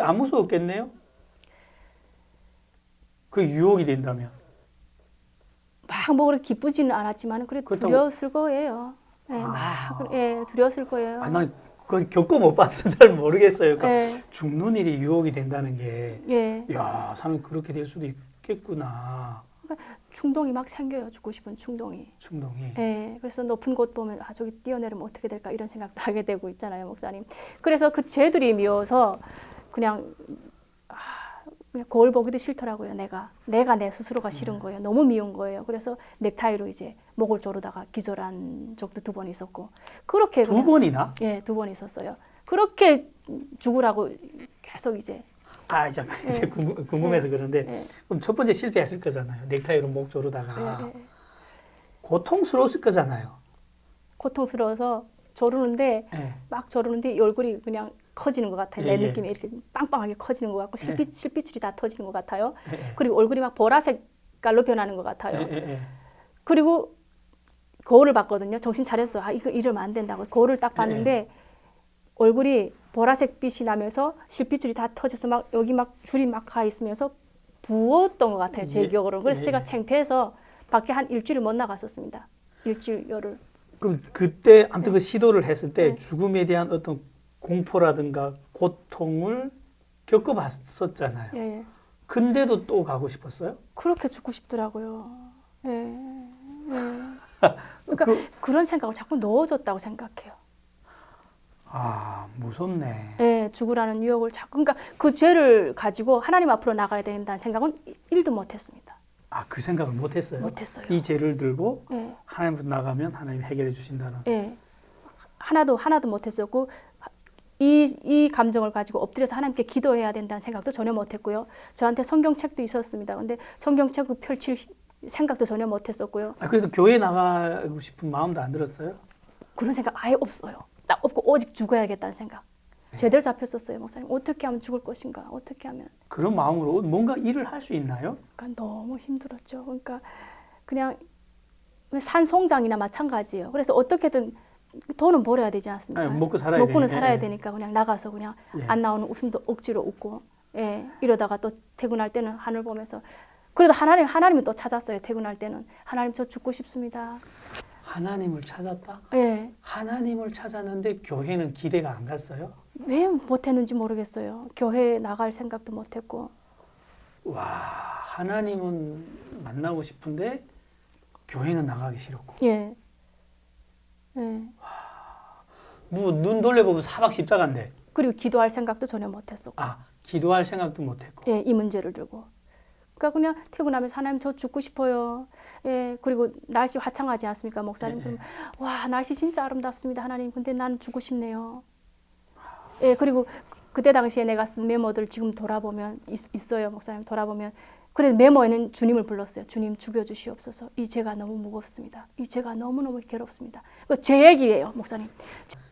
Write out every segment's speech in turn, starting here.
안 무서웠겠네요? 그 유혹이 된다면. 막 뭐 그렇게 기쁘지는 않았지만 그래 그렇다고- 두려웠을 거예요. 예, 아. 두려웠을 거예요. 아, 난 그걸 겪어 못 봐서 잘 모르겠어요. 그러니까 예, 죽는 일이 유혹이 된다는 게, 예. 야, 사람이 그렇게 될 수도 있겠구나. 충동이 막 생겨요. 죽고 싶은 충동이. 충동이. 예, 그래서 높은 곳 보면 아 저기 뛰어내리면 어떻게 될까 이런 생각도 하게 되고 있잖아요, 목사님. 그래서 그 죄들이 미워서 그냥 그냥 거울 보기도 싫더라고요. 내가 내 스스로가 싫은 거예요. 너무 미운 거예요. 그래서 넥타이로 이제 목을 조르다가 기절한 적도 2번 있었고 그렇게 두 번이나? 예, 2번 있었어요. 그렇게 죽으라고 계속 이제 아, 이제 궁금해서 그런데, 예, 그럼 첫 번째 실패했을 거잖아요. 넥타이로 목 조르다가. 예. 고통스러웠을 거잖아요. 고통스러워서 조르는데 예. 막 조르는데 얼굴이 그냥 커지는 것 같아요. 내 예, 예. 느낌이 이렇게 빵빵하게 커지는 것 같고 실핏줄이 다 터지는 것 같아요. 예, 그리고 얼굴이 막 보라색깔로 변하는 것 같아요. 예, 예, 예. 그리고 거울을 봤거든요. 정신 차렸어요. 아 이거 이러면 안 된다고 거울을 딱 봤는데 얼굴이 보라색 빛이 나면서 실핏줄이 다 터져서 막 여기 막 줄이 막 가 있으면서 부었던 것 같아요. 제 예, 기억으로는. 그래서 예. 제가 창피해서 밖에 한 일주일을 못 나갔었습니다. 일주일 열흘. 그럼 그때 아무튼 그 시도를 했을 때 네. 죽음에 대한 어떤 공포라든가 고통을 겪어봤었잖아요. 예, 예. 근데도 또 가고 싶었어요? 그렇게 죽고 싶더라고요. 예. 그러니까 그런 생각을 자꾸 넣어줬다고 생각해요. 아, 무섭네. 예, 죽으라는 유혹을 자꾸 그러니까 그 죄를 가지고 하나님 앞으로 나가야 된다는 생각은 1도 못했습니다. 아, 그 생각을 못했어요? 못했어요. 이 죄를 들고 예, 하나님으로 나가면 하나님이 해결해 주신다는. 예. 하나도 못했었고 이 감정을 가지고 엎드려서 하나님께 기도해야 된다는 생각도 전혀 못했고요. 저한테 성경책도 있었습니다. 근데 성경책을 펼칠 생각도 전혀 못했었고요. 아, 그래서 교회 나가고 싶은 마음도 안 들었어요? 그런 생각 아예 없어요. 딱 없고 오직 죽어야겠다는 생각. 제대로 잡혔었어요, 목사님. 어떻게 하면 죽을 것인가? 어떻게 하면? 그런 마음으로 뭔가 일을 할 수 있나요? 그러니까 너무 힘들었죠. 그러니까 그냥 산송장이나 마찬가지예요. 그래서 어떻게든 돈은 벌어야 되지 않습니까? 아니, 먹고 살아야 먹고는 되니까. 살아야 예. 되니까 그냥 나가서 그냥 예. 안 나오는 웃음도 억지로 웃고, 예, 이러다가 또 퇴근할 때는 하늘 보면서 그래도 하나님을 또 찾았어요. 퇴근할 때는 하나님 저 죽고 싶습니다. 하나님을 찾았다? 예, 하나님을 찾았는데 교회는 기대가 안 갔어요? 왜 못했는지 모르겠어요. 교회 나갈 생각도 못했고, 와, 하나님은 만나고 싶은데 교회는 나가기 싫었고. 예, 예. 뭐 눈 돌려보면 사박 십자가인데. 그리고 기도할 생각도 전혀 못했었고, 아, 기도할 생각도 못했고. 예, 이 문제를 들고. 그러니까 그냥 퇴근하면서 하나님 저 죽고 싶어요. 예, 그리고 날씨 화창하지 않습니까, 목사님? 네. 그럼 와 날씨 진짜 아름답습니다, 하나님. 근데 난 죽고 싶네요. 예, 그리고 그때 당시에 내가 쓴 메모들 지금 돌아보면 있어요, 목사님. 돌아보면 그래 메모에는 주님을 불렀어요. 주님 죽여주시옵소서. 이 죄가 너무 무겁습니다. 이 죄가 너무너무 괴롭습니다. 제 얘기예요, 목사님.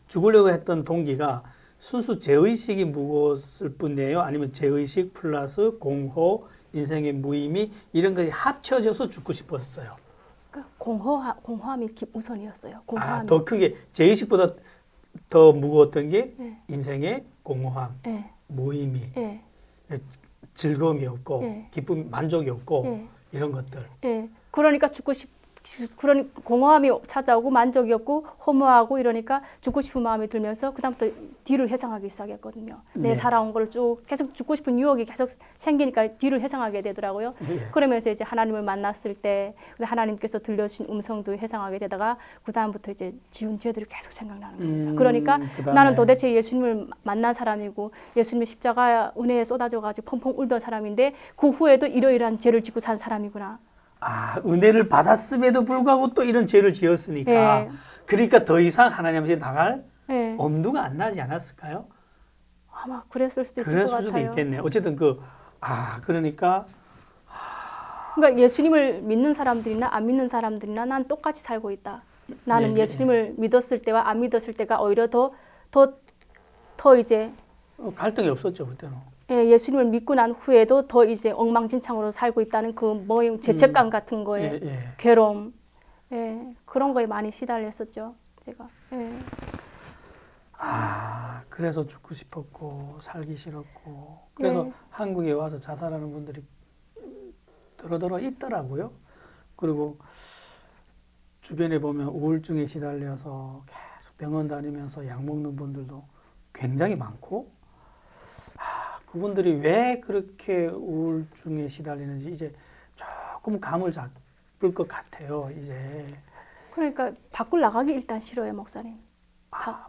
죽으려고 했던 동기가 순수 죄의식이 무거웠을 뿐이에요? 아니면 죄의식 플러스 공허, 인생의 무의미 이런 것이 합쳐져서 죽고 싶었어요? 그러니까 공허함이 우선이었어요. 공허함이. 아, 더 크게 죄의식보다 더 무거웠던 게 예, 인생의 공허함, 예, 무의미, 예, 즐거움이 없고 예. 기쁨, 만족이 없고 예. 이런 것들. 예, 그러니까 그런 공허함이 찾아오고 만족이 없고 허무하고 이러니까 죽고 싶은 마음이 들면서 그다음부터 뒤를 회상하기 시작했거든요. 네. 내 살아온 걸 쭉 계속 죽고 싶은 유혹이 계속 생기니까 뒤를 회상하게 되더라고요. 예. 그러면서 이제 하나님을 만났을 때 하나님께서 들려주신 음성도 회상하게 되다가 그다음부터 이제 지은 죄들이 계속 생각나는 겁니다. 그러니까 그다음에 나는 도대체 예수님을 만난 사람이고 예수님의 십자가 은혜에 쏟아져가지고 펑펑 울던 사람인데 그 후에도 이러이러한 죄를 짓고 산 사람이구나. 아, 은혜를 받았음에도 불구하고 또 이런 죄를 지었으니까 예. 그러니까 더 이상 하나님한테 나갈 예. 엄두가 안 나지 않았을까요? 아마 그랬을 수도 있을 것 그랬을 수도 같아요. 있겠네요. 어쨌든 그러니까 그러니까 예수님을 믿는 사람들이나 안 믿는 사람들이나 난 똑같이 살고 있다. 나는 네, 예수님을 믿었을 때와 안 믿었을 때가 오히려 더 이제 갈등이 없었죠 그때는. 예수님을 믿고 난 후에도 더 이제 엉망진창으로 살고 있다는 그 죄책감 같은 거에 예, 예. 괴로움, 그런 거에 많이 시달렸었죠 제가. 그래서 죽고 싶었고 살기 싫었고 그래서 예. 한국에 와서 자살하는 분들이 더러더러 있더라고요. 그리고 주변에 보면 우울증에 시달려서 계속 병원 다니면서 약 먹는 분들도 굉장히 많고 그분들이 왜 그렇게 우울증에 시달리는지 이제 조금 감을 잡을 것 같아요. 이제 그러니까 밖을 나가기 일단 싫어요, 목사님.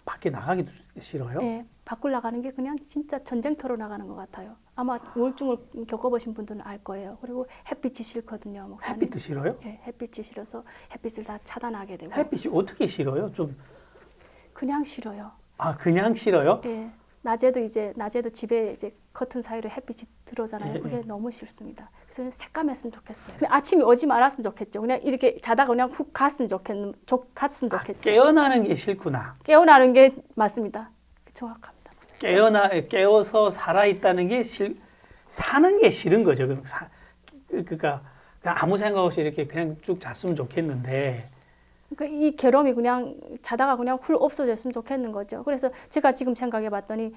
밖에 나가기도 싫어요. 예, 밖을 나가는 게 그냥 진짜 전쟁터로 나가는 것 같아요. 아마 우울증을 겪어보신 분들은 알 거예요. 그리고 햇빛이 싫거든요, 목사님. 햇빛도 싫어요? 예, 햇빛이 싫어서 햇빛을 다 차단하게 되고. 햇빛이 어떻게 싫어요? 좀 그냥 싫어요. 그냥 싫어요? 예, 낮에도 집에 이제 커튼 사이로 햇빛이 들어오잖아요. 예, 그게 예. 너무 싫습니다. 그래서 새까맸으면 좋겠어요. 그냥 아침에 오지 말았으면 좋겠죠. 그냥 이렇게 자다가 그냥 훅 갔으면 좋겠죠. 깨어나는 게 싫구나. 깨어나는 게 맞습니다. 정확합니다. 깨어서 살아있다는 게 사는 게 싫은 거죠. 그러니까 그냥 아무 생각 없이 이렇게 그냥 쭉 잤으면 좋겠는데. 그러니까 이 괴로움이 그냥 자다가 그냥 훌 없어졌으면 좋겠는 거죠. 그래서 제가 지금 생각해 봤더니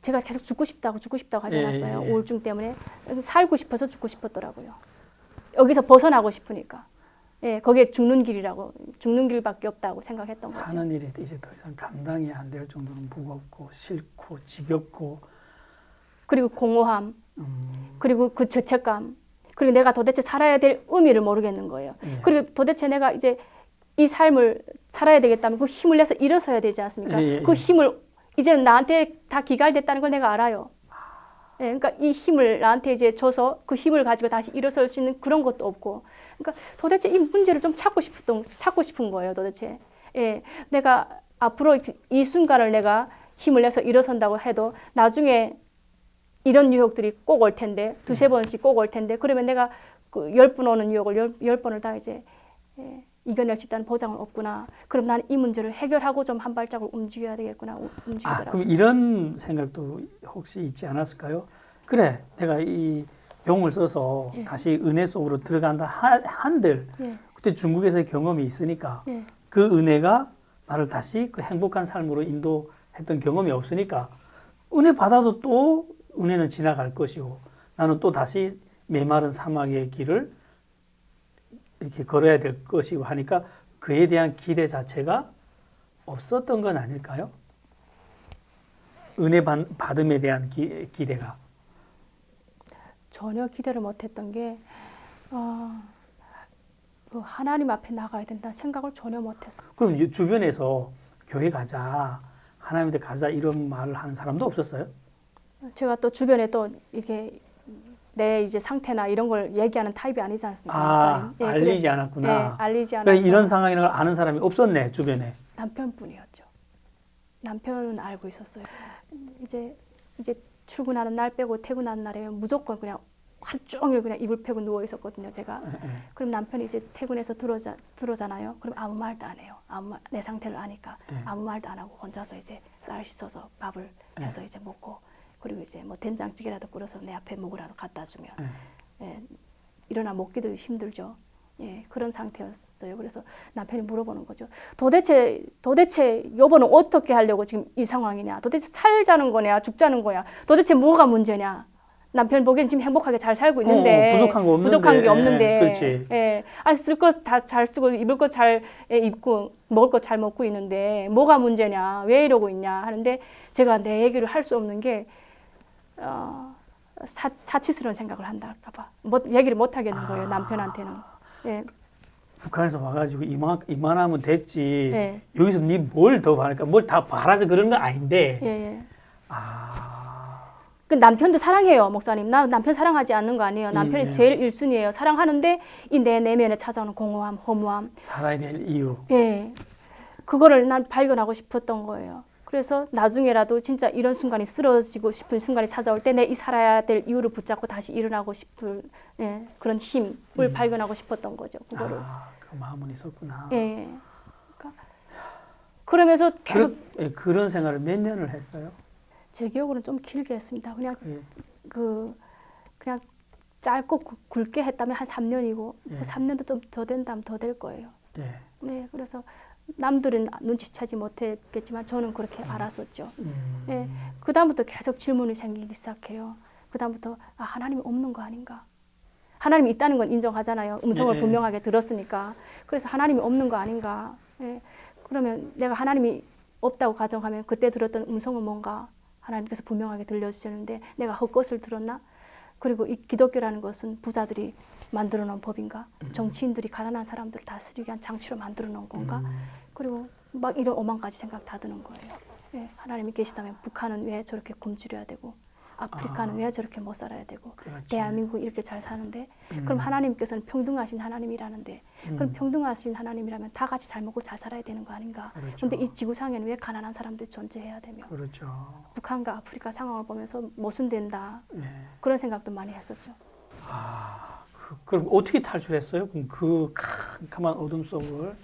제가 계속 죽고 싶다고 하지 않았어요. 예, 예. 우울증 때문에. 살고 싶어서 죽고 싶었더라고요. 여기서 벗어나고 싶으니까. 예, 거기에 죽는 길밖에 없다고 생각했던 거죠. 사는 일이 이제 더 이상 감당이 안 될 정도로 무겁고 싫고 지겹고 그리고 공허함, 그리고 그 죄책감, 그리고 내가 도대체 살아야 될 의미를 모르겠는 거예요. 예. 그리고 도대체 내가 이제 이 삶을 살아야 되겠다면 그 힘을 내서 일어서야 되지 않습니까? 예, 예, 그 예. 힘을 이제는 나한테 다 기갈됐다는 걸 내가 알아요. 예, 그러니까 이 힘을 나한테 이제 줘서 그 힘을 가지고 다시 일어설 수 있는 그런 것도 없고, 그러니까 도대체 이 문제를 좀 찾고 싶은 거예요, 도대체. 예, 내가 앞으로 이 순간을 내가 힘을 내서 일어선다고 해도 나중에 이런 유혹들이 꼭 올 텐데, 두세 번씩 꼭 올 텐데, 그러면 내가 그 10번 오는 유혹을 10번을 다 이제 이겨낼 수 있다는 보장은 없구나. 그럼 나는 이 문제를 해결하고 좀 한 발짝을 움직여야 되겠구나. 움직이더라고요. 그럼 이런 생각도 혹시 있지 않았을까요? 그래, 내가 이 용을 써서 예. 다시 은혜 속으로 들어간다 한들 예, 그때 중국에서의 경험이 있으니까 예, 그 은혜가 나를 다시 그 행복한 삶으로 인도했던 경험이 없으니까 은혜 받아도 또 은혜는 지나갈 것이고 나는 또 다시 메마른 사막의 길을 이렇게 걸어야 될 것이고 하니까 그에 대한 기대 자체가 없었던 건 아닐까요? 은혜 받음에 대한 기대가. 전혀 기대를 못했던 게 그 하나님 앞에 나가야 된다는 생각을 전혀 못했어요. 그럼 주변에서 교회 가자, 하나님한테 가자 이런 말을 하는 사람도 없었어요? 제가 또 주변에 또 이렇게 내 이제 상태나 이런 걸 얘기하는 타입이 아니지 않습니까, 목사님? 예, 알리지 않았구나. 예, 알리지 않아서. 그러니까 이런 상황이라는 걸 아는 사람이 없었네, 주변에. 남편뿐이었죠. 남편은 알고 있었어요. 이제 출근하는 날 빼고 퇴근하는 날에 무조건 그냥 하루 종일 그냥 이불 펴고 누워 있었거든요, 제가. 그럼 남편이 이제 퇴근해서 들어오잖아요. 그럼 아무 말도 안 해요. 내 상태를 아니까 아무 말도 안 하고 혼자서 이제 쌀 씻어서 밥을 해서 이제 먹고, 그리고 이제 뭐 된장찌개라도 끓여서 내 앞에 먹으라도 갖다 주면 일어나 먹기도 힘들죠. 예, 그런 상태였어요. 그래서 남편이 물어보는 거죠. 도대체 여보는 어떻게 하려고 지금 이 상황이냐? 도대체 살자는 거냐? 죽자는 거냐? 도대체 뭐가 문제냐? 남편 보기엔 지금 행복하게 잘 살고 있는데 부족한 게 없는데 그렇지. 예, 쓸 거 다 잘 쓰고 입을 거 잘 입고 먹을 거 잘 먹고 있는데 뭐가 문제냐? 왜 이러고 있냐? 하는데 제가 내 얘기를 할 수 없는 게 사치스러운 생각을 한다 할까봐 얘기를 못 하겠는 거예요, 남편한테는. 예. 북한에서 와가지고 이만하면 됐지. 예. 여기서 니 뭘 더 바랄까? 뭘 다 바라서 그런 거 아닌데. 예. 그 남편도 사랑해요, 목사님. 나 남편 사랑하지 않는 거 아니에요. 남편이 제일 1순위예요. 사랑하는데 이 내 내면에 찾아오는 공허함, 허무함. 살아야 될 이유. 예. 그거를 난 발견하고 싶었던 거예요. 그래서 나중에라도 진짜 이런 순간이 쓰러지고 싶은 순간이 찾아올 때 내 이 살아야 될 이유를 붙잡고 다시 일어나고 싶은 그런 힘을 발견하고 싶었던 거죠. 그거를. 그 마음은 있었구나. 예. 그러니까 그러면서 계속 그런 생활을 몇 년을 했어요? 제 기억으로는 좀 길게 했습니다. 그냥 짧고 굵게 했다면 한 3년이고 그 3년도 좀 더 된다면 더 될 거예요. 예. 네, 그래서 남들은 눈치채지 못했겠지만 저는 그렇게 알았었죠. 예, 그 다음부터 계속 질문이 생기기 시작해요. 그 다음부터 아, 하나님이 없는 거 아닌가? 하나님이 있다는 건 인정하잖아요. 음성을 네. 분명하게 들었으니까. 그래서 하나님이 없는 거 아닌가? 예, 그러면 내가 하나님이 없다고 가정하면 그때 들었던 음성은 뭔가? 하나님께서 분명하게 들려주셨는데 내가 헛것을 들었나? 그리고 이 기독교라는 것은 부자들이 만들어 놓은 법인가? 정치인들이 가난한 사람들을 다스리기 위한 장치로 만들어 놓은 건가? 그리고 막 이런 오만 가지 생각 다 드는 거예요. 예, 하나님이 계시다면 북한은 왜 저렇게 굶주려야 되고 아프리카는 왜 저렇게 못 살아야 되고 그렇죠. 대한민국 이렇게 잘 사는데 그럼 하나님께서는 평등하신 하나님이라는데 그럼 평등하신 하나님이라면 다 같이 잘 먹고 잘 살아야 되는 거 아닌가? 그렇죠. 그런데 이 지구상에는 왜 가난한 사람들이 존재해야 되며 그렇죠. 북한과 아프리카 상황을 보면서 모순된다 네. 그런 생각도 많이 했었죠. 그럼 어떻게 탈출했어요? 그럼 그 캄캄한 어둠 속을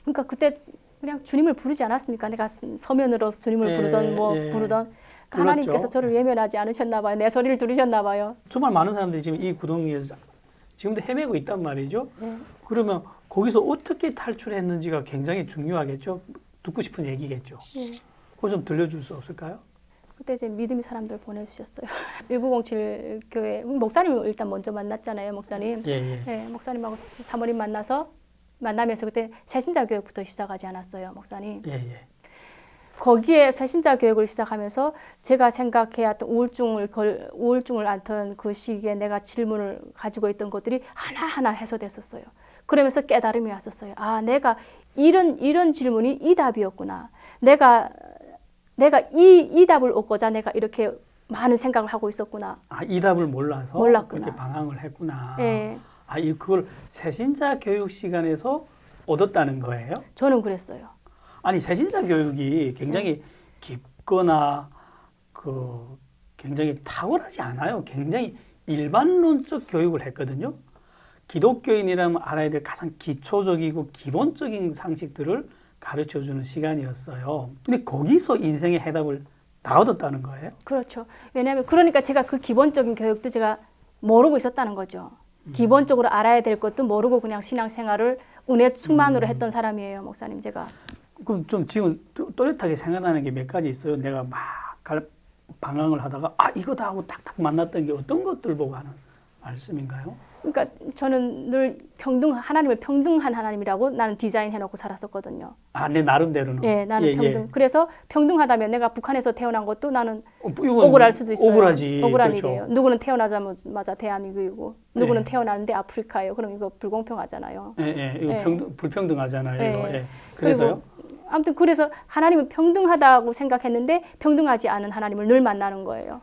그러니까 그때 그냥 주님을 부르지 않았습니까? 내가 서면으로 주님을 예, 부르던 뭐 예. 부르던 불렀죠. 하나님께서 저를 외면하지 않으셨나 봐요. 내 소리를 들으셨나 봐요. 정말 많은 사람들이 지금 이 구덩이에서 지금도 헤매고 있단 말이죠. 네. 그러면 거기서 어떻게 탈출했는지가 굉장히 중요하겠죠. 듣고 싶은 얘기겠죠. 네. 그거 좀 들려줄 수 없을까요? 그때 이제 믿음의 사람들 보내주셨어요. 1907 교회 목사님을 일단 먼저 만났잖아요. 목사님. 예. 네, 목사님하고 사모님 만나면서 그때 새신자 교육부터 시작하지 않았어요. 목사님. 예. 거기에 새신자 교육을 시작하면서 제가 생각해왔던 우울증을 앓던 그 시기에 내가 질문을 가지고 있던 것들이 하나하나 해소됐었어요. 그러면서 깨달음이 왔었어요. 아, 내가 이런 질문이 이 답이었구나. 내가 이 답을 얻고자 내가 이렇게 많은 생각을 하고 있었구나. 아, 이 답을 몰라서 몰랐구나. 그렇게 방황을 했구나. 예, 그걸 새신자 교육 시간에서 얻었다는 거예요? 저는 그랬어요. 아니, 새신자 교육이 굉장히 깊거나 굉장히 탁월하지 않아요. 굉장히 일반론적 교육을 했거든요. 기독교인이라면 알아야 될 가장 기초적이고 기본적인 상식들을 가르쳐주는 시간이었어요. 근데 거기서 인생의 해답을 다 얻었다는 거예요? 그렇죠. 왜냐하면 그러니까 제가 그 기본적인 교육도 제가 모르고 있었다는 거죠. 기본적으로 알아야 될 것도 모르고 그냥 신앙생활을 은혜 충만으로 했던 사람이에요, 목사님 제가. 그럼 좀 지금 또렷하게 생각나는 게 몇 가지 있어요. 내가 막 방황을 하다가 이거다 하고 딱딱 만났던 게 어떤 것들 보고 하는 말씀인가요? 그러니까 저는 늘 하나님을 평등한 하나님이라고 나는 디자인해놓고 살았었거든요. 내 나름대로는. 네, 나는 평등. 그래서 평등하다면 내가 북한에서 태어난 것도 나는 이건 억울할 수도 있어요. 억울하지. 억울한 그렇죠. 일이에요. 누구는 태어나자마자 대한민국이고 누구는 네. 태어나는데 아프리카예요. 그럼 이거 불공평하잖아요. 이거 네. 불평등하잖아요. 네. 이거. 그래서요? 아무튼 그래서 하나님은 평등하다고 생각했는데 평등하지 않은 하나님을 늘 만나는 거예요.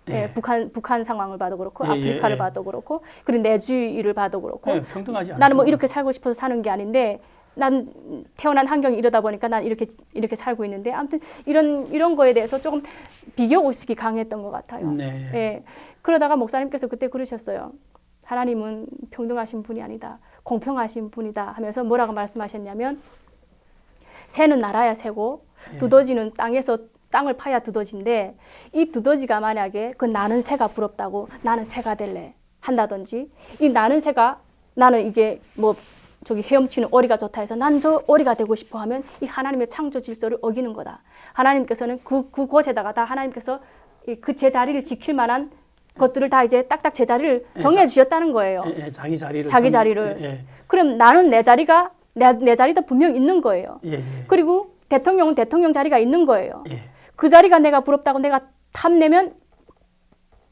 네. 북한 상황을 봐도 그렇고 아프리카를 봐도 그렇고 그리고 내주위를 봐도 그렇고 평등하지 않죠. 나는 뭐 이렇게 살고 싶어서 사는 게 아닌데 난 태어난 환경이 이러다 보니까 난 이렇게 살고 있는데 아무튼 이런 거에 대해서 조금 비교 의식이 강했던 것 같아요. 네. 예. 그러다가 목사님께서 그때 그러셨어요. 하나님은 평등하신 분이 아니다. 공평하신 분이다 하면서 뭐라고 말씀하셨냐면 새는 날아야 새고 두더지는 땅을 파야 두더지인데 이 두더지가 만약에 그 나는 새가 부럽다고 나는 새가 될래 한다든지 이 나는 새가 나는 이게 뭐 저기 헤엄치는 오리가 좋다 해서 난 저 오리가 되고 싶어 하면 이 하나님의 창조 질서를 어기는 거다. 하나님께서는 그곳에다가 다 하나님께서 그 제자리를 지킬 만한 것들을 다 이제 딱딱 제자리를 정해 주셨다는 거예요. 자기 자리를. 그럼 나는 내 자리도 분명 있는 거예요. 그리고 대통령은 대통령 자리가 있는 거예요. 그 자리가 내가 부럽다고 내가 탐내면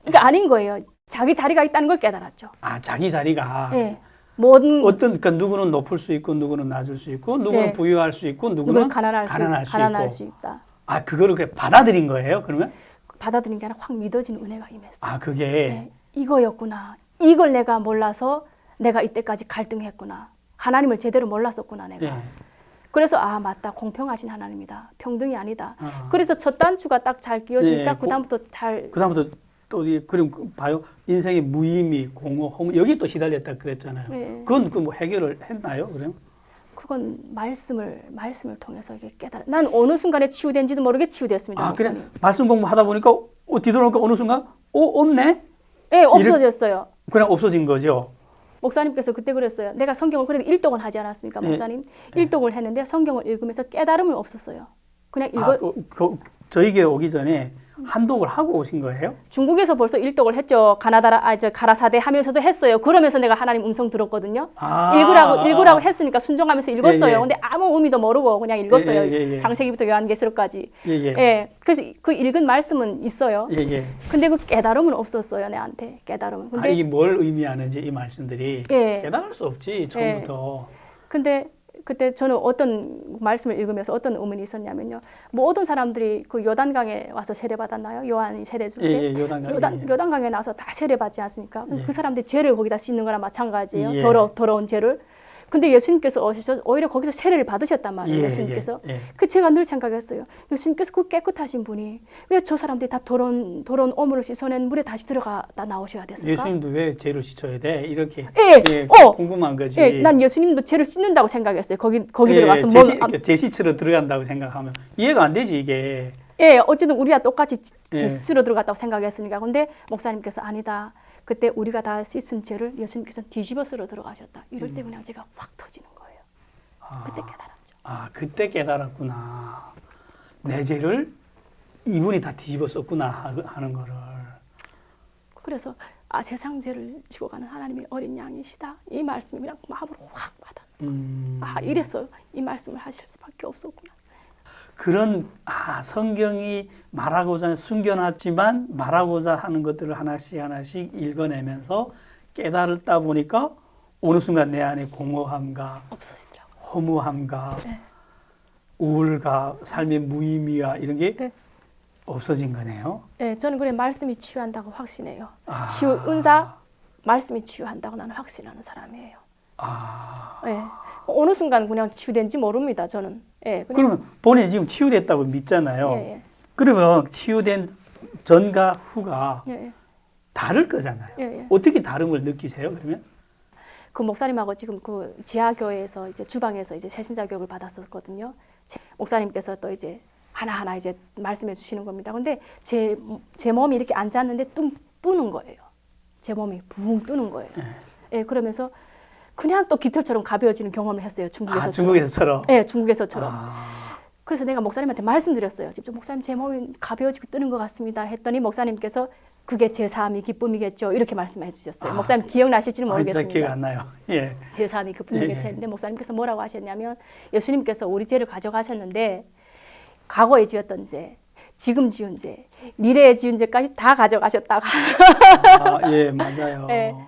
이게 아닌 거예요. 자기 자리가 있다는 걸 깨달았죠. 자기 자리가. 그러니까 누구는 높을 수 있고 누구는 낮을 수 있고 누구는 부유할 수 있고 누구는 가난할 수 있다. 그거를 그냥 받아들인 거예요, 그러면? 받아들인 게 아니라 확 믿어지는 은혜가 임했어요. 그게 이거였구나. 이걸 내가 몰라서 내가 이때까지 갈등했구나. 하나님을 제대로 몰랐었구나 내가. 그래서 맞다. 공평하신 하나님이다. 평등이 아니다. 그래서 첫 단추가 딱 잘 끼워지니까 그다음부터 또 그럼 봐요. 인생의 무의미, 공허, 허무 여기 또 시달렸다 그랬잖아요. 그건 뭐 해결을 했나요, 그럼? 그건 말씀을 통해서 이게 난 어느 순간에 치유된지도 모르게 치유됐습니다. 그래 말씀 공부하다 보니까 뒤돌아보니까 어느 순간 없네. 없어졌어요. 그냥 없어진 거죠. 목사님께서 그때 그랬어요. 내가 성경을 그래도 일독은 하지 않았습니까, 예. 목사님? 일독을 했는데 성경을 읽으면서 깨달음이 없었어요. 그냥 아, 저희 교회 오기 전에 한독을 하고 오신 거예요? 중국에서 벌써 일독을 했죠. 가라사대 하면서도 했어요. 그러면서 내가 하나님 음성 들었거든요. 읽으라고 했으니까 순종하면서 읽었어요. 예, 예. 근데 아무 의미도 모르고 그냥 읽었어요. 예. 창세기부터 요한계시록까지. 예. 그래서 그 읽은 말씀은 있어요. 예. 근데 그 깨달음은 없었어요, 내한테. 깨달음은. 근데 이게 뭘 의미하는지 이 말씀들이 예. 깨달을 수 없지 처음부터. 근데 그때 저는 어떤 말씀을 읽으면서 어떤 의문이 있었냐면요. 모든 사람들이 그 요단강에 와서 세례받았나요? 요한이 세례 줄 때. 요단강. 요단강에 나서 다 세례받지 않습니까? 예. 그 사람들이 죄를 거기다 씻는 거나 마찬가지예요. 예. 더러운 죄를. 근데 예수님께서 오셔서 오히려 거기서 세례를 받으셨단 말이에요. 예수님께서. 그 제가 늘 생각했어요. 예수님께서 그 깨끗하신 분이 왜 저 사람들이 다 더러운 오물을 씻어낸 물에 다시 들어가다 나오셔야 됐을까? 예수님도 왜 죄를 씻어야 돼? 이렇게 궁금한 거지. 난 예수님도 죄를 씻는다고 생각했어요. 거기 예, 들어가서 제시치러 들어간다고 생각하면 이해가 안 되지 이게. 어쨌든 우리가 똑같이 예. 제수로 들어갔다고 생각했으니까. 근데 목사님께서 아니다. 그때 우리가 다 씻은 죄를 예수님께서 뒤집어 쓰러 들어가셨다. 이럴 때 그냥 제가 확 터지는 거예요. 그때 깨달았죠. 그때 깨달았구나. 내 죄를 이분이 다 뒤집어 썼구나 하는 거를. 그래서 세상 죄를 지고 가는 하나님의 어린 양이시다. 이 말씀이 그냥 마음으로 확 와닿는 거예요. 이래서 이 말씀을 하실 수밖에 없었구나. 그런 성경이 말하고자 숨겨놨지만 말하고자 하는 것들을 하나씩 읽어내면서 깨달다 보니까 어느 순간 내 안에 공허함과 없어지더라고요. 허무함과 네. 우울과 삶의 무의미와 이런 게 없어진 거네요. 네, 저는 그래 말씀이 치유한다고 확신해요. 은사 말씀이 치유한다고 나는 확신하는 사람이에요. 네. 어느 순간 그냥 치유된지 모릅니다. 저는. 그러면 본인이 지금 치유됐다고 믿잖아요. 예. 그러면 치유된 전과 후가 다를 거잖아요. 예. 어떻게 다름을 느끼세요? 그러면? 그 목사님하고 지금 그 지하교회에서 이제 주방에서 이제 새신자 교육을 받았었거든요. 목사님께서 또 이제 하나하나 이제 말씀해 주시는 겁니다. 근데 제 몸이 이렇게 앉았는데 뜨는 거예요. 제 몸이 붕 뜨는 거예요. 그러면서 그냥 또 깃털처럼 가벼워지는 경험을 했어요. 중국에서처럼. 네, 중국에서처럼. 그래서 내가 목사님한테 말씀드렸어요. 직접 목사님 제 몸이 가벼워지고 뜨는 것 같습니다. 했더니 목사님께서 그게 제사함이 기쁨이겠죠. 이렇게 말씀해 주셨어요. 목사님 기억나실지는 모르겠습니다. 기억 안 나요. 예. 제사함이 기쁨이겠죠. 했는데 목사님께서 뭐라고 하셨냐면 예수님께서 우리 죄를 가져가셨는데 과거에 지었던 죄, 지금 지은 죄, 미래에 지은 죄까지 다 가져가셨다가 예, 맞아요.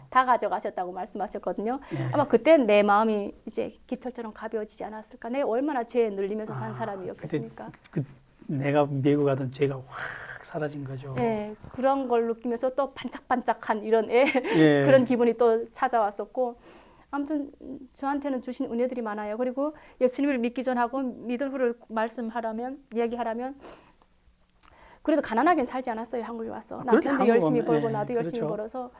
다 가져가셨다고 말씀하셨거든요. 아마 그때 내 마음이 이제 깃털처럼 가벼워지지 않았을까. 내가 얼마나 죄에 눌리면서 산 사람이었겠습니까. 내가 메고 가던 죄가 확 사라진 거죠. 그런 걸 느끼면서 또 반짝반짝한 이런 그런 기분이 또 찾아왔었고, 아무튼 저한테는 주신 은혜들이 많아요. 그리고 예수님을 믿기 전하고 믿을 후를 이야기하라면 그래도 가난하게 살지 않았어요. 한국에 와서. 남편도 열심히 벌고 나도 열심히 벌어서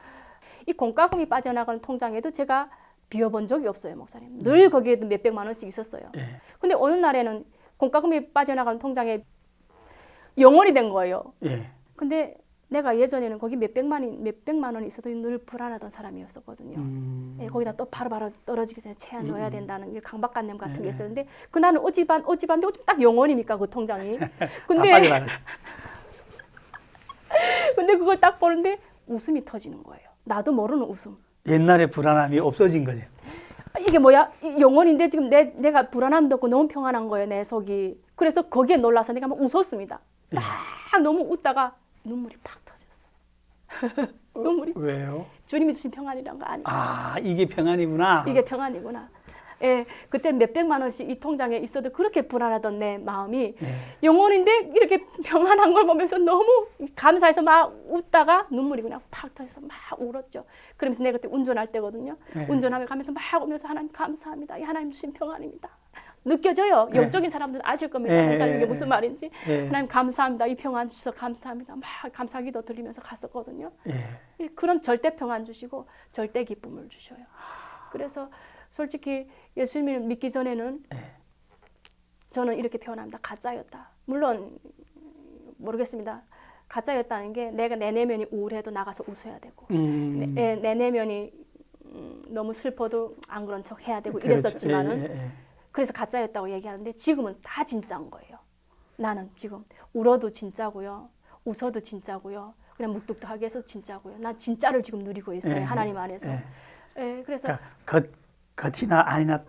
이 공과금이 빠져나가는 통장에도 제가 비워본 적이 없어요, 목사님. 늘 거기에도 몇백만 원씩 있었어요. 근데 어느 날에는 공과금이 빠져나가는 통장에 0원이 된 거예요. 근데 내가 예전에는 거기 몇백만 원이 있어도 늘 불안하던 사람이었었거든요. 거기다 또 바로바로 떨어지기 전에 채워 넣어야 된다는 강박관념 같은 게 있었는데 그날은 어찌 봤는데 어쩜 딱 0원입니까 그 통장이. 근데 그걸 딱 보는데 웃음이 터지는 거예요. 나도 모르는 웃음. 옛날의 불안함이 없어진 거죠. 이게 뭐야? 영혼인데 지금 내가 불안함도 없고 너무 평안한 거예요, 내 속이. 그래서 거기에 놀라서 내가 막 웃었습니다. 막 너무 웃다가 눈물이 팍 터졌어요. 눈물이. 왜요? 주님이 주신 평안이란 거 아니에요. 이게 평안이구나. 이게 평안이구나. 그때 몇백만 원씩 이 통장에 있어도 그렇게 불안하던 내 마음이 영혼인데 이렇게 평안한 걸 보면서 너무 감사해서 막 웃다가 눈물이 그냥 팍 터져서 막 울었죠. 그러면서 내가 그때 운전할 때거든요. 운전하며 가면서 막 울면서 하나님 감사합니다. 이 하나님 주신 평안입니다. 느껴져요. 영적인 사람들은 아실 겁니다. 목사님 이게 무슨 말인지. 하나님 감사합니다. 이 평안 주셔서 감사합니다. 막 감사기도 드리면서 갔었거든요. 그런 절대 평안 주시고 절대 기쁨을 주셔요. 그래서 솔직히 예수님을 믿기 전에는 저는 이렇게 표현합니다. 가짜였다. 물론 모르겠습니다. 가짜였다는 게 내가 내 내면이 우울해도 나가서 웃어야 되고 내 내면이 너무 슬퍼도 안 그런 척 해야 되고 그렇죠. 이랬었지만은 예, 예, 예. 그래서 가짜였다고 얘기하는데 지금은 다 진짜인 거예요. 나는 지금 울어도 진짜고요. 웃어도 진짜고요. 그냥 묵뚝뚝하게 해서 진짜고요. 난 진짜를 지금 누리고 있어요. 예, 하나님 안에서. 예. 예, 그래서 그러니까 겉이나 안이나 다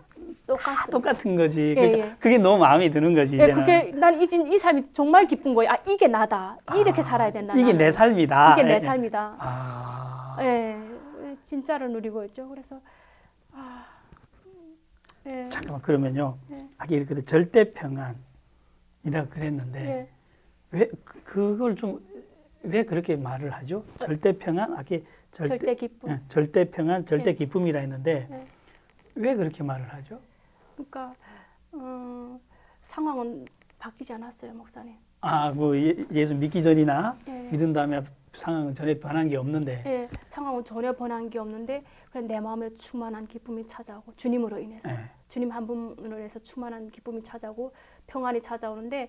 똑같습니다. 똑같은 거지. 예, 그러니까 예. 그게 너무 마음에 드는 거지. 예, 이제는. 그게 난 이 삶이 정말 기쁜 거예요. 아, 이게 나다. 이렇게 살아야 된다. 이게 나는. 내 삶이다. 이게 예, 내 예. 삶이다. 아, 예, 진짜를 누리고 있죠. 그래서 아, 예, 잠깐만 그러면요. 예. 아까 이렇게 절대 평안이라고 그랬는데 예. 왜 그걸 좀 왜 그렇게 말을 하죠? 절대 평안, 아까 절대 기쁨. 예, 절대 평안, 절대 예. 기쁨이라 했는데 예. 왜 그렇게 말을 하죠? 그러니까 상황은 바뀌지 않았어요, 목사님. 아, 뭐 예수 믿기 전이나 예. 믿은 다음에 상황은 전혀 변한 게 없는데. 예, 상황은 전혀 변한 게 없는데 그냥 내 마음에 충만한 기쁨이 찾아오고 주님으로 인해서 예. 주님 한 분으로 인해서 충만한 기쁨이 찾아오고 평안이 찾아오는데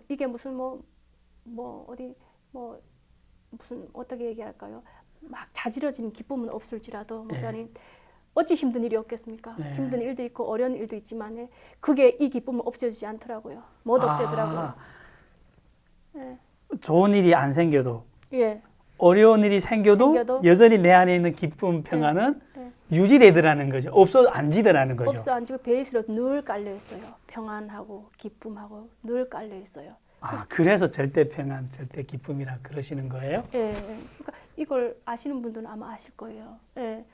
이게 무슨 뭐 어디 뭐 무슨 어떻게 얘기할까요? 막 자지러지는 기쁨은 없을지라도 목사님 어찌 힘든 일이 없겠습니까? 예. 힘든 일도 있고 어려운 일도 있지만 그게 이 기쁨을 없애주지 않더라고요. 못 없애더라고요. 예. 좋은 일이 안 생겨도 예. 어려운 일이 생겨도 여전히 내 안에 있는 기쁨, 평안은 예. 유지되더라는 거죠. 없어 안 지더라는 거죠. 없어 안 지고 베이스로 늘 깔려 있어요. 평안하고 기쁨하고 늘 깔려 있어요. 아, 그래서 절대 평안, 절대 기쁨이라 그러시는 거예요? 예. 그러니까 이걸 아시는 분들은 아마 아실 거예요. 예.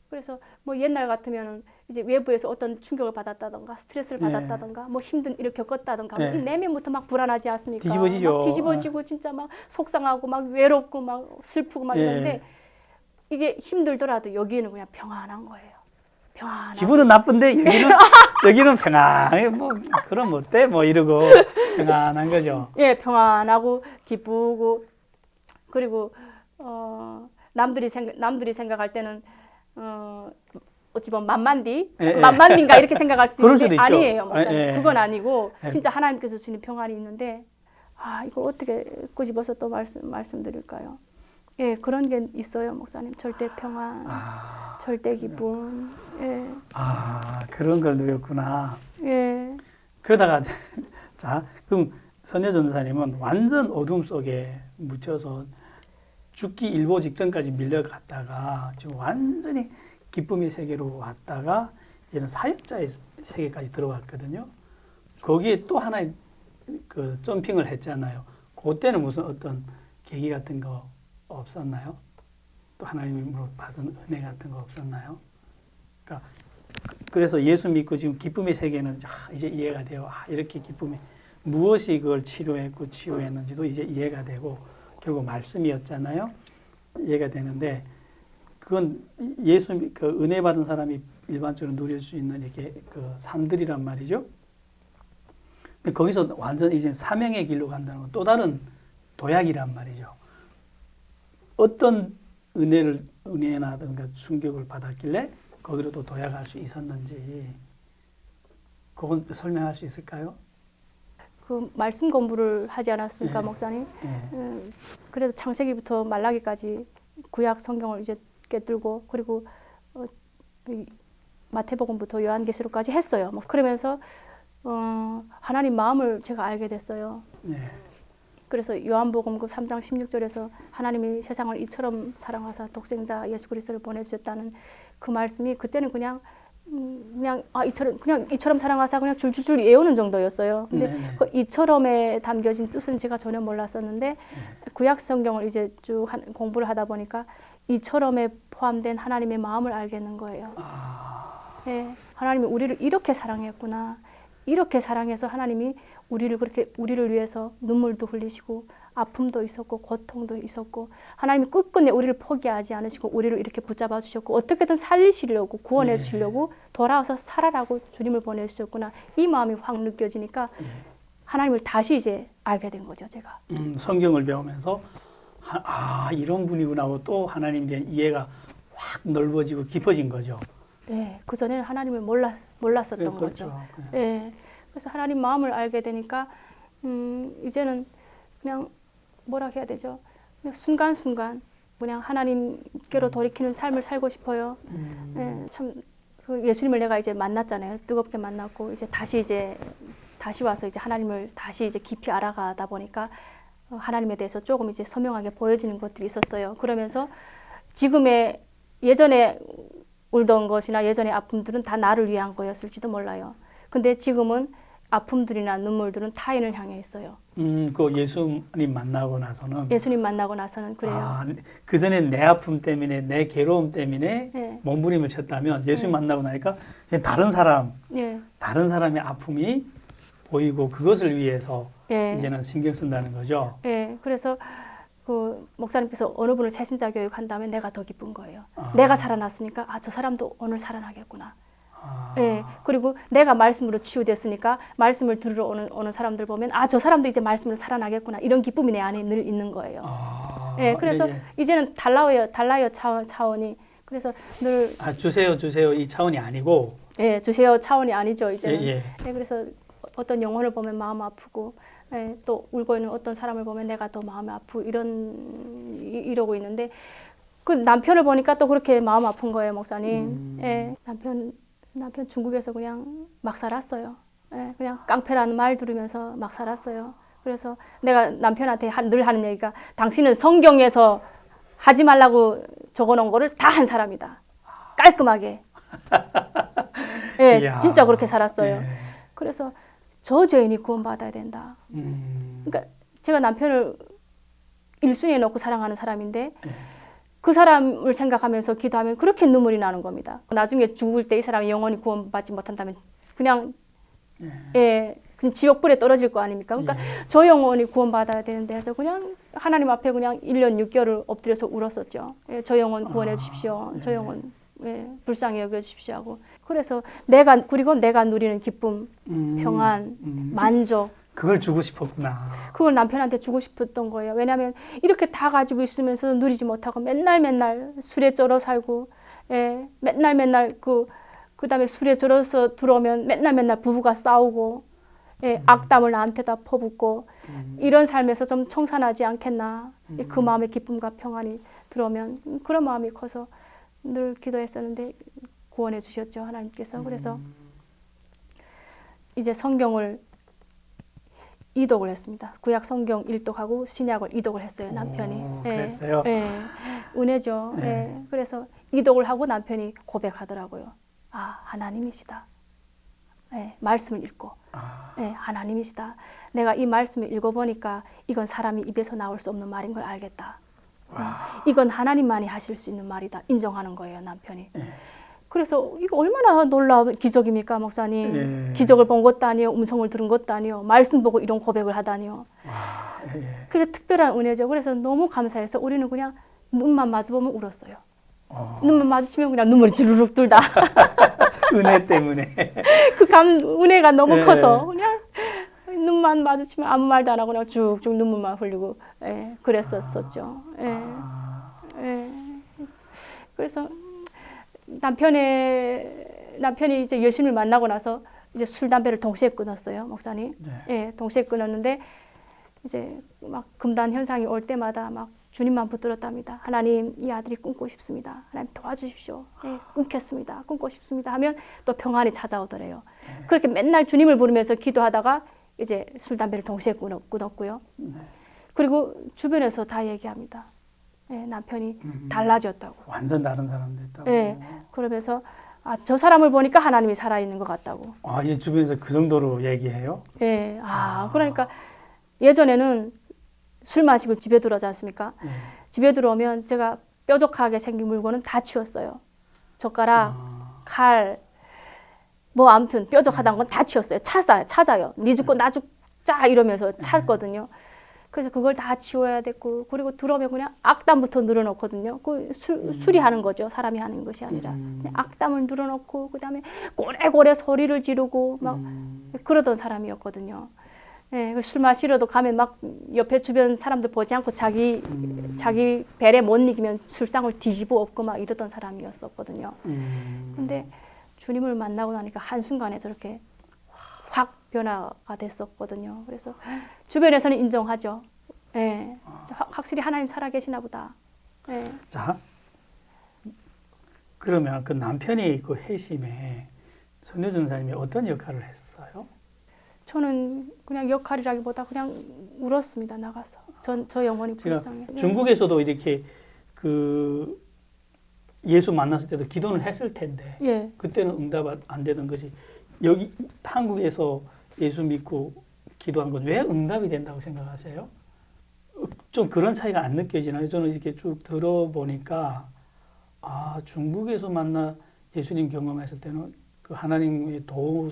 그래서 뭐 옛날 같으면은 이제 외부에서 어떤 충격을 받았다던가 스트레스를 받았다던가 뭐 힘든 일을 겪었다던가 이 내면부터 막 불안하지 않습니까? 뒤집어지죠. 막 뒤집어지고 진짜 막 속상하고 막 외롭고 막 슬프고 막 이런데 이게 힘들더라도 여기는 그냥 평안한 거예요. 평안한. 기분은 나쁜데 여기는 평안해. 뭐 그럼 어때? 뭐 이러고 평안한 거죠. 예, 평안하고 기쁘고 그리고 남들이 생각할 때는 어찌 보면 만만디인가 이렇게 생각할 수도 그럴 있는데 수도 있죠. 아니에요, 목사님. 예, 예. 그건 아니고 예. 진짜 하나님께서 주신 평안이 있는데 이걸 어떻게 꼬집어서 또 말씀드릴까요? 예, 그런 게 있어요, 목사님. 절대 평안, 절대 기쁨. 예. 그런 걸 누렸구나. 예. 그러다가 자, 그럼 선녀 전도사님은 완전 어둠 속에 묻혀서 죽기 일보 직전까지 밀려갔다가 지금 완전히 기쁨의 세계로 왔다가 이제는 사역자의 세계까지 들어왔거든요. 거기에 또 하나의 그 점핑을 했잖아요. 그때는 무슨 어떤 계기 같은 거 없었나요? 또 하나님으로 받은 은혜 같은 거 없었나요? 그러니까 그래서 예수 믿고 지금 기쁨의 세계는 이제 이해가 돼요. 이렇게 기쁨이 무엇이 그걸 치료했고 치유했는지도 이제 이해가 되고 결국 말씀이었잖아요. 이해가 되는데 그건 예수 그 은혜 받은 사람이 일반적으로 누릴 수 있는 이렇게 그 삶들이란 말이죠. 근데 거기서 완전 이제 사명의 길로 간다는 건 또 다른 도약이란 말이죠. 어떤 은혜나든가 충격을 받았길래 거기로 또 도약할 수 있었는지 그건 설명할 수 있을까요? 그 말씀 공부를 하지 않았습니까, 목사님? 그래도 창세기부터 말라기까지 구약 성경을 이제 깨들고 그리고 마태복음부터 요한계시록까지 했어요. 뭐 그러면서 하나님 마음을 제가 알게 됐어요. 그래서 요한복음 그 3장 16절에서 하나님이 세상을 이처럼 사랑하사 독생자 예수 그리스도를 보내주셨다는 그 말씀이 그때는 그냥 이처럼 사랑하사 그냥 줄줄줄 외우는 정도였어요. 근데 그 이처럼에 담겨진 뜻은 제가 전혀 몰랐었는데 구약 성경을 이제 쭉 공부를 하다 보니까 이처럼에 포함된 하나님의 마음을 알겠는 거예요. 네, 하나님이 우리를 이렇게 사랑했구나. 이렇게 사랑해서 하나님이 우리를 위해서 눈물도 흘리시고 아픔도 있었고 고통도 있었고 하나님이 끝끝내 우리를 포기하지 않으시고 우리를 이렇게 붙잡아 주셨고 어떻게든 살리시려고 구원해 주시려고 돌아와서 살아라고 주님을 보내주셨구나. 이 마음이 확 느껴지니까 하나님을 다시 이제 알게 된 거죠, 제가. 성경을 배우면서 이런 분이구나 하고 또 하나님에 대한 이해가 확 넓어지고 깊어진 거죠. 네, 그전에는 하나님을 몰랐었던 거죠. 네, 그래서 하나님 마음을 알게 되니까 이제는 그냥 뭐라 해야 되죠? 그냥 순간순간 그냥 하나님께로 돌이키는 삶을 살고 싶어요. 예, 참, 그 예수님을 내가 이제 만났잖아요. 뜨겁게 만났고, 이제 다시 와서 이제 하나님을 다시 이제 깊이 알아가다 보니까 하나님에 대해서 조금 이제 선명하게 보여지는 것들이 있었어요. 그러면서 지금의 예전에 울던 것이나 예전의 아픔들은 다 나를 위한 거였을지도 몰라요. 근데 지금은 아픔들이나 눈물들은 타인을 향해 있어요. 그 예수님 만나고 나서는 예수님 만나고 나서는 그래요. 아, 그 전에 내 아픔 때문에 내 괴로움 때문에 예. 몸부림을 쳤다면 예수님 만나고 나니까 이제 다른 사람의 아픔이 보이고 그것을 위해서 예. 이제는 신경 쓴다는 거죠. 예. 그래서 그 목사님께서 어느 분을 새신자 교육한다면 내가 더 기쁜 거예요. 내가 살아났으니까 저 사람도 오늘 살아나겠구나. 예. 그리고 내가 말씀으로 치유됐으니까 말씀을 들으러 오는 사람들 보면 저 사람도 이제 말씀으로 살아나겠구나. 이런 기쁨이 내 안에 늘 있는 거예요. 예. 그래서 이제는 달라요 차원이. 그래서 늘 주세요 이 차원이 아니고 예, 주세요 차원이 아니죠, 이제는. 예. 그래서 어떤 영혼을 보면 마음 아프고 또 울고 있는 어떤 사람을 보면 내가 더 마음이 아프고 이러고 있는데 그 남편을 보니까 또 그렇게 마음 아픈 거예요, 목사님. 예, 남편 중국에서 그냥 막 살았어요. 예, 그냥 깡패라는 말 들으면서 막 살았어요. 그래서 내가 남편한테 늘 하는 얘기가 당신은 성경에서 하지 말라고 적어놓은 거를 다 한 사람이다. 깔끔하게. 예, 이야. 진짜 그렇게 살았어요. 예. 그래서 저 죄인이 구원받아야 된다. 그러니까 제가 남편을 1순위에 놓고 사랑하는 사람인데 그 사람을 생각하면서 기도하면 그렇게 눈물이 나는 겁니다. 나중에 죽을 때 이 사람이 영원히 구원받지 못한다면 그냥 그냥 지옥불에 떨어질 거 아닙니까? 그러니까 저 영혼이 구원받아야 되는데 해서 그냥 하나님 앞에 그냥 1년 6개월을 엎드려서 울었었죠. 저 영혼 구원해 주십시오. 저 영혼 불쌍히 여겨 주십시오 하고. 그래서 그리고 내가 누리는 기쁨, 평안, 만족. 그걸 주고 싶었구나. 그걸 남편한테 주고 싶었던 거예요. 왜냐하면 이렇게 다 가지고 있으면서 누리지 못하고 맨날 술에 쩔어 살고, 맨날 그다음에 술에 쩔어서 들어오면 맨날 부부가 싸우고, 악담을 나한테다 퍼붓고, 이런 삶에서 좀 청산하지 않겠나. 그 마음의 기쁨과 평안이 들어오면 그런 마음이 커서 늘 기도했었는데 구원해 주셨죠, 하나님께서. 그래서 이제 성경을 이독을 했습니다. 구약 성경 1독하고 신약을 이독을 했어요, 남편이. 그랬어요? 은혜죠. 그래서 이독을 하고 남편이 고백하더라고요. 하나님이시다. 말씀을 읽고 하나님이시다. 내가 이 말씀을 읽어보니까 이건 사람이 입에서 나올 수 없는 말인 걸 알겠다. 이건 하나님만이 하실 수 있는 말이다. 인정하는 거예요, 남편이. 그래서 이거 얼마나 놀라운 기적입니까, 목사님. 기적을 본 것도 아니요, 음성을 들은 것도 아니요, 말씀 보고 이런 고백을 하다니요. 그래 특별한 은혜죠. 그래서 너무 감사해서 우리는 그냥 눈만 마주보면 울었어요. 눈만 마주치면 그냥 눈물이 주르륵 들다. 은혜 때문에. 은혜가 너무 커서 그냥 눈만 마주치면 아무 말도 안 하고 그냥 쭉쭉 눈물만 흘리고 그랬었었죠. 그래서 남편이 이제 예수님을 만나고 나서 이제 술 담배를 동시에 끊었어요, 목사님. 동시에 끊었는데 이제 막 금단 현상이 올 때마다 막 주님만 붙들었답니다. 하나님, 이 아들이 끊고 싶습니다. 하나님 도와주십시오. 끊겠습니다. 끊고 싶습니다. 하면 또 평안이 찾아오더래요. 그렇게 맨날 주님을 부르면서 기도하다가 이제 술 담배를 동시에 끊었고요. 그리고 주변에서 다 얘기합니다. 남편이 달라졌다고. 완전 다른 사람 됐다고. 그러면서 저 사람을 보니까 하나님이 살아있는 것 같다고. 이제 주변에서 그 정도로 얘기해요? 그러니까 예전에는 술 마시고 집에 들어오지 않습니까? 집에 들어오면 제가 뾰족하게 생긴 물건은 다 치웠어요. 젓가락, 칼, 뭐 아무튼 뾰족하다는 건 다 치웠어요. 찾아요. 니 죽고 나 죽자 이러면서 찾거든요. 그래서 그걸 다 치워야 됐고, 그리고 들어오면 그냥 악담부터 늘어놓거든요. 술이 하는 거죠. 사람이 하는 것이 아니라. 악담을 늘어놓고, 그 다음에 고래고래 소리를 지르고, 막 그러던 사람이었거든요. 술 마시러도 가면 막 옆에 주변 사람들 보지 않고 자기 벨에 못 이기면 술상을 뒤집어 엎고 막 이러던 사람이었었거든요. 근데 주님을 만나고 나니까 한순간에 저렇게 확 변화가 됐었거든요. 그래서 주변에서는 인정하죠. 확실히 하나님 살아계시나 보다. 예. 자, 그러면 그 남편이 그 회심에 선효 전사님이 어떤 역할을 했어요? 저는 그냥 역할이라기보다 그냥 울었습니다. 나가서 저 영혼이 제가 불쌍해. 중국에서도 이렇게 그 예수 만났을 때도 기도는 했을 텐데 예. 그때는 응답 안 되던 것이 여기 한국에서 예수 믿고 기도한 건 왜 응답이 된다고 생각하세요? 좀 그런 차이가 안 느껴지나요? 저는 이렇게 쭉 들어보니까 아, 중국에서 만나 예수님 경험했을 때는 그 하나님의 도움을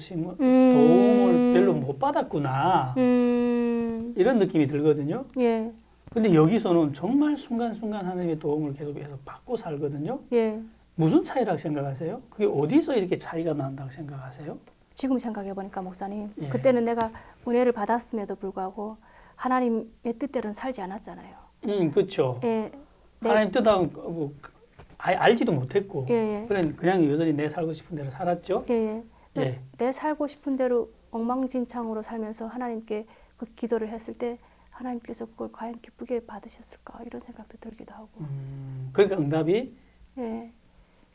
별로 못 받았구나. 이런 느낌이 들거든요. 예. 근데 여기서는 정말 순간순간 하나님의 도움을 계속해서 받고 살거든요. 예. 무슨 차이라고 생각하세요? 그게 어디서 이렇게 차이가 난다고 생각하세요? 지금 생각해 보니까 목사님, 예. 그때는 내가 은혜를 받았음에도 불구하고 하나님의 뜻대로는 살지 않았잖아요. 그렇죠. 예. 하나님 뜻하고 뭐, 아예 알지도 못했고, 예. 예. 그냥 여전히 내 살고 싶은 대로 살았죠. 예. 예. 예. 내 살고 싶은 대로 엉망진창으로 살면서 하나님께 그 기도를 했을 때 하나님께서 그걸 과연 기쁘게 받으셨을까 이런 생각도 들기도 하고. 그러니까 응답이 예.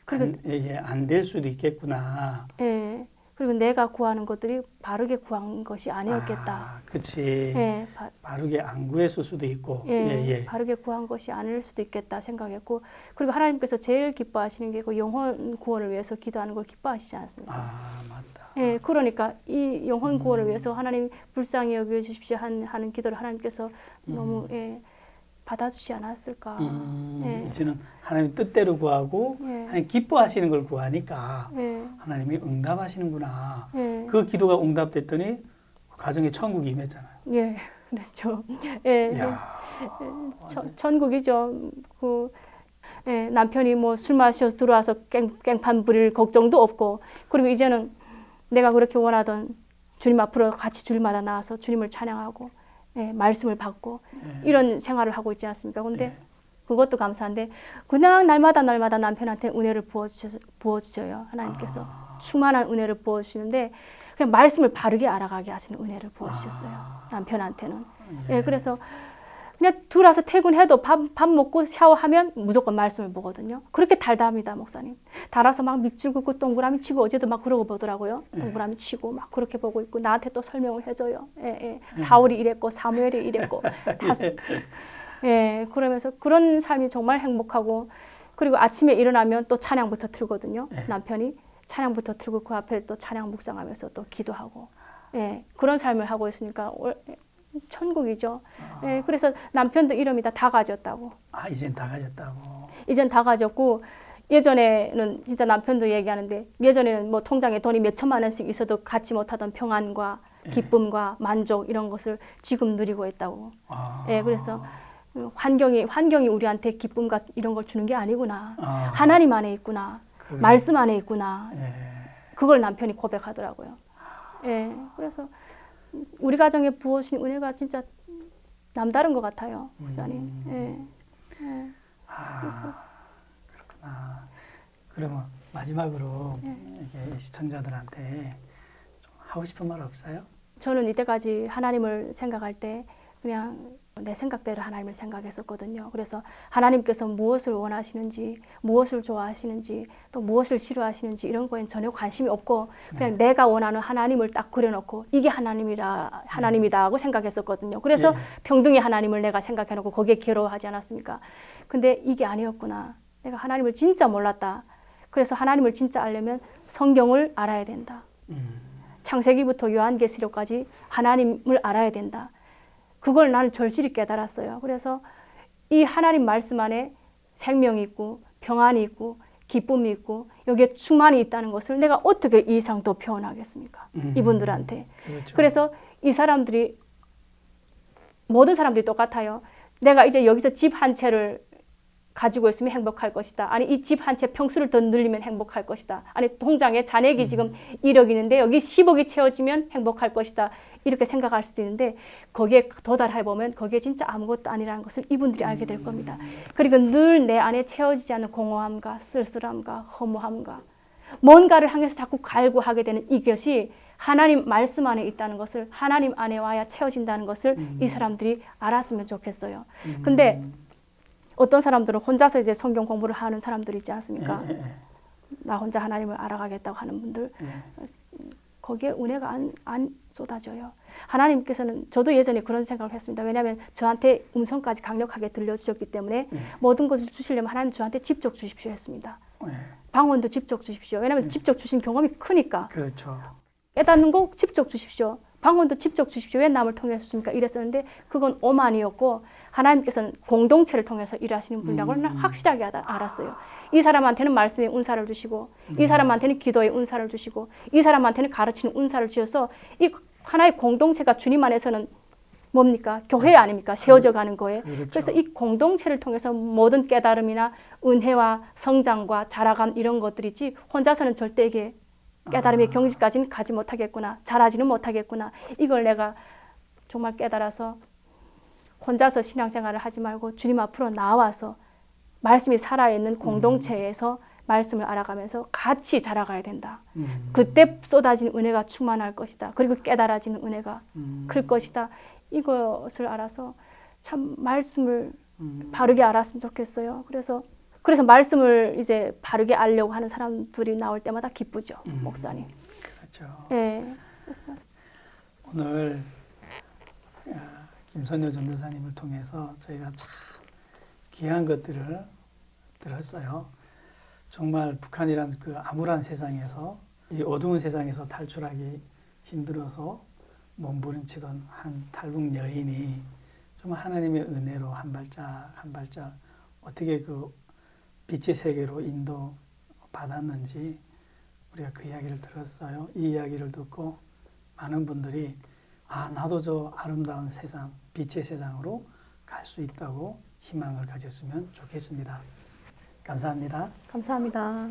그리고 안 될 수도 있겠구나. 예. 그리고 내가 구하는 것들이 바르게 구한 것이 아니었겠다. 아, 그렇지. 예. 바르게 안 구했을 수도 있고. 예. 바르게 구한 것이 아닐 수도 있겠다 생각했고, 그리고 하나님께서 제일 기뻐하시는 게 그 영혼 구원을 위해서 기도하는 걸 기뻐하시지 않습니까? 아, 맞다. 예, 그러니까 이 영혼 구원을 위해서 하나님 불쌍히 여겨 주십시오 하는 기도를 하나님께서 너무 받아주지 않았을까. 예. 이제는 하나님 뜻대로 구하고 예. 하나님 기뻐하시는 걸 구하니까 예. 하나님이 응답하시는구나. 예. 그 기도가 응답됐더니 그 가정에 천국이 임했잖아요. 예, 그렇죠. 예, 이야, 천국이죠. 예, 남편이 뭐 술 마셔 들어와서 깽판 부릴 걱정도 없고, 그리고 이제는 내가 그렇게 원하던 주님 앞으로 같이 주일마다 나와서 주님을 찬양하고, 예, 말씀을 받고 이런 생활을 하고 있지 않습니까? 근데 그것도 감사한데 그냥 날마다 남편한테 은혜를 부어주셔요. 하나님께서 충만한 은혜를 부어주시는데 그냥 말씀을 바르게 알아가게 하시는 은혜를 부어주셨어요. 남편한테는. 예, 그래서 그냥 들어와서 퇴근해도 밥 먹고 샤워하면 무조건 말씀을 보거든요. 그렇게 달답니다, 목사님. 달아서 막 밑줄 긋고 동그라미 치고, 어제도 막 그러고 보더라고요. 동그라미 치고 막 그렇게 보고 있고 나한테 또 설명을 해줘요. 예. 사울이 이랬고 사무엘이 이랬고 예, 그러면서 그런 삶이 정말 행복하고, 그리고 아침에 일어나면 또 찬양부터 틀거든요. 남편이 찬양부터 틀고 그 앞에 또 찬양 묵상하면서 또 기도하고, 예, 그런 삶을 하고 있으니까 천국이죠. 예, 그래서 남편도 이름이 다 가졌다고. 아, 이젠 다 가졌다고. 이젠 다 가졌고, 예전에는 진짜 남편도 얘기하는데, 예전에는 뭐 통장에 돈이 몇 천만 원씩 있어도 갖지 못하던 평안과 기쁨과 만족 이런 것을 지금 누리고 있다고. 예, 그래서 환경이 우리한테 기쁨과 이런 걸 주는 게 아니구나. 하나님 안에 있구나. 말씀 안에 있구나. 그걸 남편이 고백하더라고요. 예, 그래서 우리 가정에 부어주신 은혜가 진짜 남다른 것 같아요, 목사님. 그렇구나. 그러면 마지막으로 이렇게 시청자들한테 좀 하고 싶은 말 없어요? 저는 이때까지 하나님을 생각할 때 그냥 내 생각대로 하나님을 생각했었거든요. 그래서 하나님께서 무엇을 원하시는지, 무엇을 좋아하시는지, 또 무엇을 싫어하시는지 이런 거엔 전혀 관심이 없고 그냥 내가 원하는 하나님을 딱 그려놓고 이게 하나님이다 하고 생각했었거든요. 그래서 평등의 하나님을 내가 생각해놓고 거기에 괴로워하지 않았습니까? 근데 이게 아니었구나. 내가 하나님을 진짜 몰랐다. 그래서 하나님을 진짜 알려면 성경을 알아야 된다. 창세기부터 요한계시록까지 하나님을 알아야 된다. 그걸 나는 절실히 깨달았어요. 그래서 이 하나님 말씀 안에 생명이 있고 평안이 있고 기쁨이 있고 여기에 충만이 있다는 것을 내가 어떻게 이 이상 더 표현하겠습니까? 이분들한테. 그렇죠. 그래서 이 사람들이, 모든 사람들이 똑같아요. 내가 이제 여기서 집 한 채를 가지고 있으면 행복할 것이다. 아니 이 집 한 채 평수를 더 늘리면 행복할 것이다. 아니 통장에 잔액이 지금 1억 있는데 여기 10억이 채워지면 행복할 것이다. 이렇게 생각할 수도 있는데 거기에 도달해보면 거기에 진짜 아무것도 아니라는 것을 이분들이 알게 될 겁니다. 그리고 늘 내 안에 채워지지 않는 공허함과 쓸쓸함과 허무함과 뭔가를 향해서 자꾸 갈구하게 되는 이것이 하나님 말씀 안에 있다는 것을, 하나님 안에 와야 채워진다는 것을 이 사람들이 알았으면 좋겠어요. 근데 어떤 사람들은 혼자서 이제 성경 공부를 하는 사람들이 있지 않습니까? 예, 예, 나 혼자 하나님을 알아가겠다고 하는 분들 예. 거기에 은혜가 안 쏟아져요. 하나님께서는 저도 예전에 그런 생각을 했습니다. 왜냐하면 저한테 음성까지 강력하게 들려주셨기 때문에 예. 모든 것을 주시려면 하나님 저한테 직접 주십시오 했습니다. 예. 방언도 직접 주십시오. 왜냐하면 직접 주신 경험이 크니까. 그렇죠. 깨닫는 거 직접 주십시오. 방언도 직접 주십시오. 왜 남을 통해서 줍니까? 이랬었는데 그건 오만이었고 하나님께서는 공동체를 통해서 일하시는 분이라고 확실하게 알았어요. 이 사람한테는 말씀의 은사를 주시고 이 사람한테는 기도의 은사를 주시고 이 사람한테는 가르치는 은사를 주셔서 이 하나의 공동체가 주님 안에서는 뭡니까? 교회 아닙니까? 세워져 가는 거예요. 그렇죠. 그래서 이 공동체를 통해서 모든 깨달음이나 은혜와 성장과 자라감 이런 것들이지 혼자서는 절대 이게 깨달음의 경지까지는 가지 못하겠구나. 잘하지는 못하겠구나. 이걸 내가 정말 깨달아서 혼자서 신앙생활을 하지 말고 주님 앞으로 나와서 말씀이 살아있는 공동체에서 말씀을 알아가면서 같이 자라가야 된다. 그때 쏟아진 은혜가 충만할 것이다. 그리고 깨달아지는 은혜가 클 것이다. 이것을 알아서 참 말씀을 바르게 알았으면 좋겠어요. 그래서 말씀을 이제 바르게 알려고 하는 사람들이 나올 때마다 기쁘죠, 목사님. 그렇죠. 예. 그래서 오늘 김선효 전도사님을 통해서 저희가 참 귀한 것들을 들었어요. 정말 북한이란 그 암울한 세상에서 이 어두운 세상에서 탈출하기 힘들어서 몸부림치던 한 탈북 여인이 정말 하나님의 은혜로 한 발짝 한 발짝 어떻게 그 빛의 세계로 인도 받았는지 우리가 그 이야기를 들었어요. 이 이야기를 듣고 많은 분들이 나도 저 아름다운 세상, 빛의 세상으로 갈 수 있다고 희망을 가졌으면 좋겠습니다. 감사합니다. 감사합니다.